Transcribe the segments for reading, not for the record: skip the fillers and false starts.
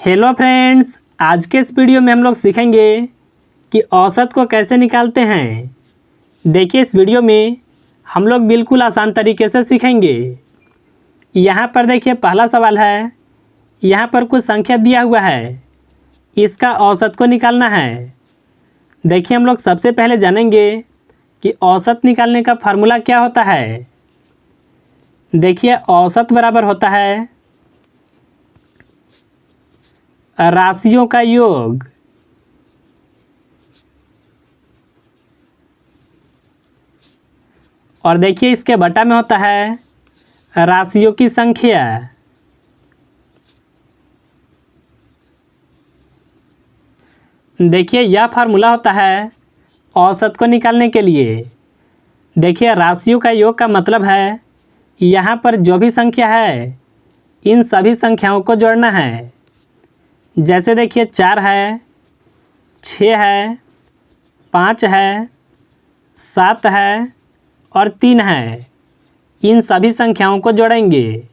Hello friends, आज के इस वीडियो में हम लोग सीखेंगे कि औसत को कैसे निकालते हैं। देखिए, इस वीडियो में हम लोग बिल्कुल आसान तरीके से सीखेंगे। यहाँ पर देखिए, पहला सवाल है। यहाँ पर कुछ संख्या दिया हुआ है, इसका औसत को निकालना है। देखिए, हम लोग सबसे पहले जानेंगे कि औसत निकालने का फार्मूला क्या होता है। देखिए, औसत बराबर होता है राशियों का योग। और देखिए, इसके बटा में होता है राशियों की संख्या। देखिए, यह फार्मूला होता है औसत को निकालने के लिए। देखिए, राशियों का योग का मतलब है यहाँ पर जो भी संख्या है इन सभी संख्याओं को जोड़ना है। जैसे देखिए, 4 है, 6 है, 5 है, 7 है और 3 है। इन सभी संख्याओं को जोड़ेंगे।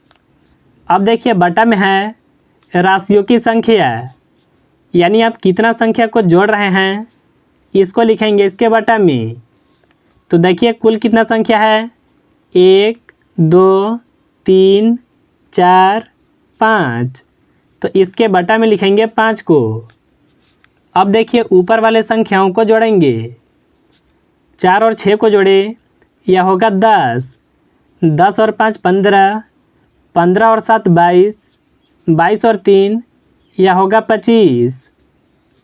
अब देखिए, बटा में है राशियों की संख्या, यानी आप कितना संख्या को जोड़ रहे हैं इसको लिखेंगे इसके बटा में। तो देखिए, कुल कितना संख्या है, 1 2 3 4 5। तो इसके बटा में लिखेंगे 5 को। अब देखिए, ऊपर वाले संख्याओं को जोड़ेंगे। 4 और 6 को जोड़े, यह होगा 10। 10 और 5 15, 15 और 7 22, 22 और 3 यह होगा 25।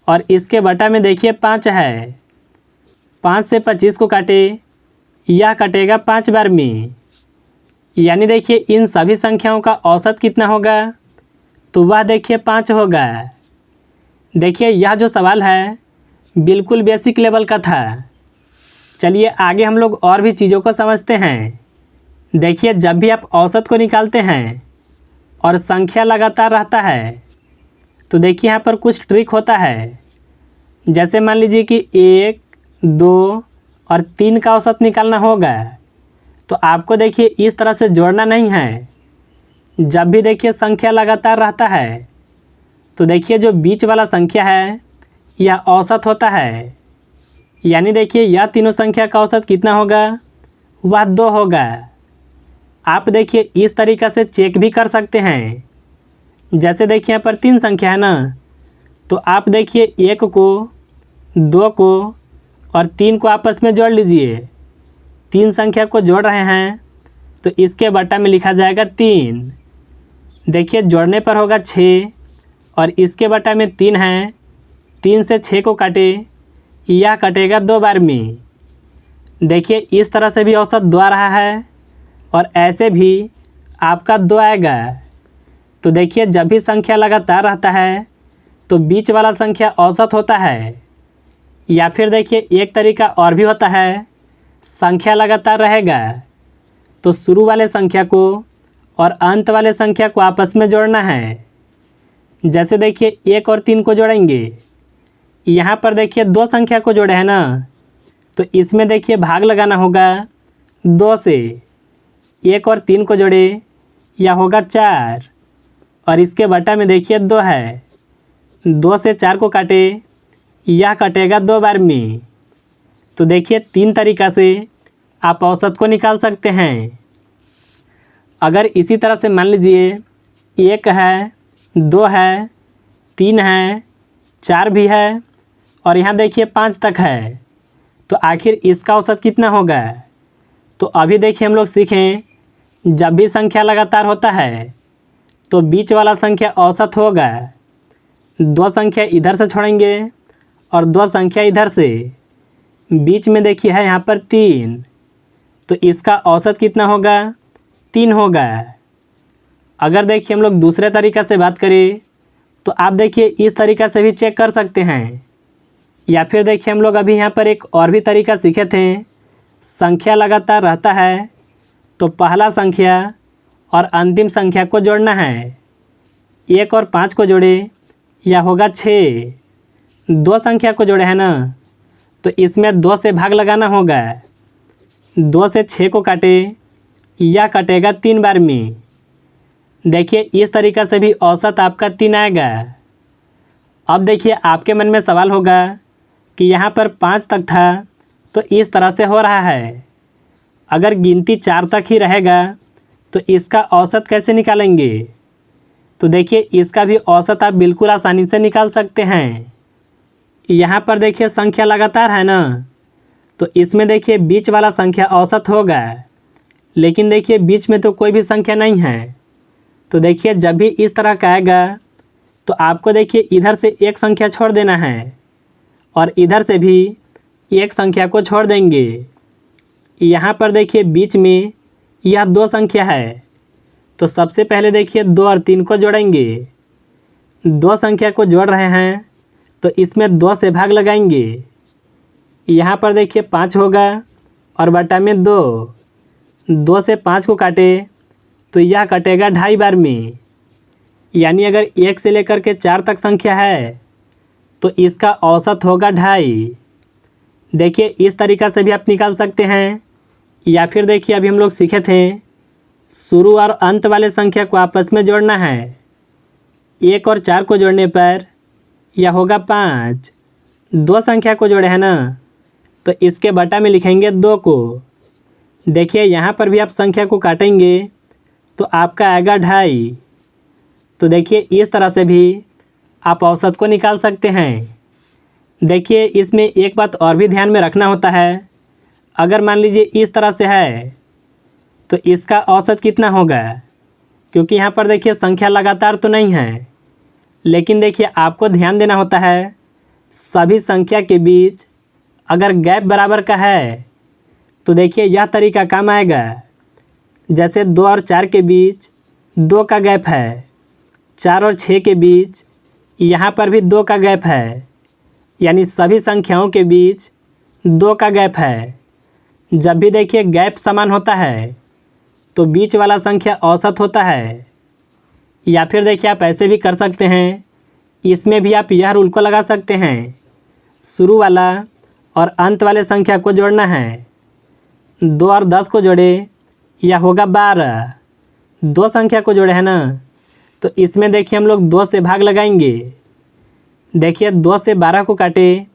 और इसके बटा में देखिए 5 है। 5 से 25 को काटे, यह कटेगा 5 बार में। यानी देखिए, इन सभी संख्याओं का औसत कितना होगा, तो वह देखिए 5 होगा। देखिए, यह जो सवाल है बिल्कुल बेसिक लेवल का था। चलिए आगे हम लोग और भी चीज़ों को समझते हैं। देखिए, जब भी आप औसत को निकालते हैं और संख्या लगातार रहता है तो देखिए यहाँ पर कुछ ट्रिक होता है। जैसे मान लीजिए कि 1 2 और 3 का औसत निकालना होगा, तो आपको देखिए इस तरह से जोड़ना नहीं है। जब भी देखिए संख्या लगातार रहता है तो देखिए जो बीच वाला संख्या है यह औसत होता है। यानी देखिए, यह तीनों संख्या का औसत कितना होगा, वह 2 होगा। आप देखिए इस तरीक़ा से चेक भी कर सकते हैं। जैसे देखिए यहाँ पर 3 संख्या है ना, तो आप देखिए 1 को, 2 को और 3 को आपस में जोड़ लीजिए। 3 संख्या को जोड़ रहे हैं तो इसके बटा में लिखा जाएगा 3। देखिए, जोड़ने पर होगा 6 और इसके बटा में 3 है। 3 से 6 को काटे, यह कटेगा 2 बार में। देखिए, इस तरह से भी औसत 2 आ रहा है और ऐसे भी आपका 2 आएगा। तो देखिए, जब भी संख्या लगातार रहता है तो बीच वाला संख्या औसत होता है। या फिर देखिए, एक तरीका और भी होता है। संख्या लगातार रहेगा तो शुरू वाले संख्या को और अंत वाले संख्या को आपस में जोड़ना है। जैसे देखिए, 1 और 3 को जोड़ेंगे। यहाँ पर देखिए 2 संख्या को जोड़े हैं ना, तो इसमें देखिए भाग लगाना होगा 2 से। 1 और 3 को जोड़े, यह होगा 4 और इसके बटा में देखिए 2 है। 2 से 4 को काटे, यह कटेगा 2 बार में। तो देखिए 3 तरीक़ा से आप औसत को निकाल सकते हैं। अगर इसी तरह से मान लीजिए 1 है, 2 है, 3 है, 4 भी है और यहाँ देखिए 5 तक है, तो आखिर इसका औसत कितना होगा। तो अभी देखिए हम लोग सीखें, जब भी संख्या लगातार होता है तो बीच वाला संख्या औसत होगा। 2 संख्या इधर से छोड़ेंगे और 2 संख्या इधर से। बीच में देखिए है यहाँ पर 3, तो इसका औसत कितना होगा, 3 होगा। अगर देखिए हम लोग दूसरे तरीक़ा से बात करें तो आप देखिए इस तरीक़ा से भी चेक कर सकते हैं। या फिर देखिए हम लोग अभी यहाँ पर एक और भी तरीका सीखे थे। संख्या लगातार रहता है तो पहला संख्या और अंतिम संख्या को जोड़ना है। 1 और 5 को जोड़े, यह होगा 6। 2 संख्या को जोड़े हैं ना, तो इसमें 2 से भाग लगाना होगा। 2 से 6 को काटे, यह कटेगा 3 बार में। देखिए, इस तरीक़ा से भी औसत आपका 3 आएगा। अब देखिए आपके मन में सवाल होगा कि यहाँ पर 5 तक था तो इस तरह से हो रहा है, अगर गिनती 4 तक ही रहेगा तो इसका औसत कैसे निकालेंगे। तो देखिए इसका भी औसत आप बिल्कुल आसानी से निकाल सकते हैं। यहाँ पर देखिए संख्या लगातार है ना, तो इसमें देखिए बीच वाला संख्या औसत होगा, लेकिन देखिए बीच में तो कोई भी संख्या नहीं है। तो देखिए जब भी इस तरह का आएगा तो आपको देखिए इधर से एक संख्या छोड़ देना है और इधर से भी एक संख्या को छोड़ देंगे। यहाँ पर देखिए बीच में यह 2 संख्या है, तो सबसे पहले देखिए 2 और 3 को जोड़ेंगे। 2 संख्या को जोड़ रहे हैं तो इसमें 2 से भाग लगाएंगे। यहाँ पर देखिए 5 होगा और बटा में 2 से 5 को काटे तो यह कटेगा 2.5 बार में, यानी अगर 1 से लेकर के 4 तक संख्या है तो इसका औसत होगा 2.5। देखिए इस तरीक़ा से भी आप निकाल सकते हैं, या फिर देखिए अभी हम लोग सीखे थे शुरू और अंत वाले संख्या को आपस में जोड़ना है। 1 और 4 को जोड़ने पर यह होगा 5। 2 संख्या को जोड़े हैं ना, तो इसके बटा में लिखेंगे 2 को। देखिए यहाँ पर भी आप संख्या को काटेंगे तो आपका आएगा 2.5। तो देखिए इस तरह से भी आप औसत को निकाल सकते हैं। देखिए इसमें एक बात और भी ध्यान में रखना होता है, अगर मान लीजिए इस तरह से है तो इसका औसत कितना होगा, क्योंकि यहाँ पर देखिए संख्या लगातार तो नहीं है, लेकिन देखिए आपको ध्यान देना होता है सभी संख्या के बीच अगर गैप बराबर का है तो देखिए यह तरीका काम आएगा। जैसे 2 और 4 के बीच 2 का गैप है, 4 और 6 के बीच यहाँ पर भी 2 का गैप है, यानी सभी संख्याओं के बीच 2 का गैप है। जब भी देखिए गैप समान होता है तो बीच वाला संख्या औसत होता है। या फिर देखिए आप ऐसे भी कर सकते हैं, इसमें भी आप यह रूल को लगा सकते हैं, शुरू वाला और अंत वाले संख्या को जोड़ना है। 2 और 10 को जोड़े यह होगा 12। 2 संख्या को जोड़े है ना, तो इसमें देखिए हम लोग 2 से भाग लगाएंगे। देखिए 2 से 12 को काटे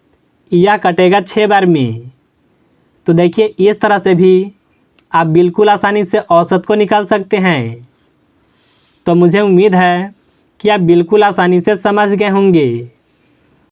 यह कटेगा 6 बार में। तो देखिए इस तरह से भी आप बिल्कुल आसानी से औसत को निकाल सकते हैं। तो मुझे उम्मीद है कि आप बिल्कुल आसानी से समझ गए होंगे।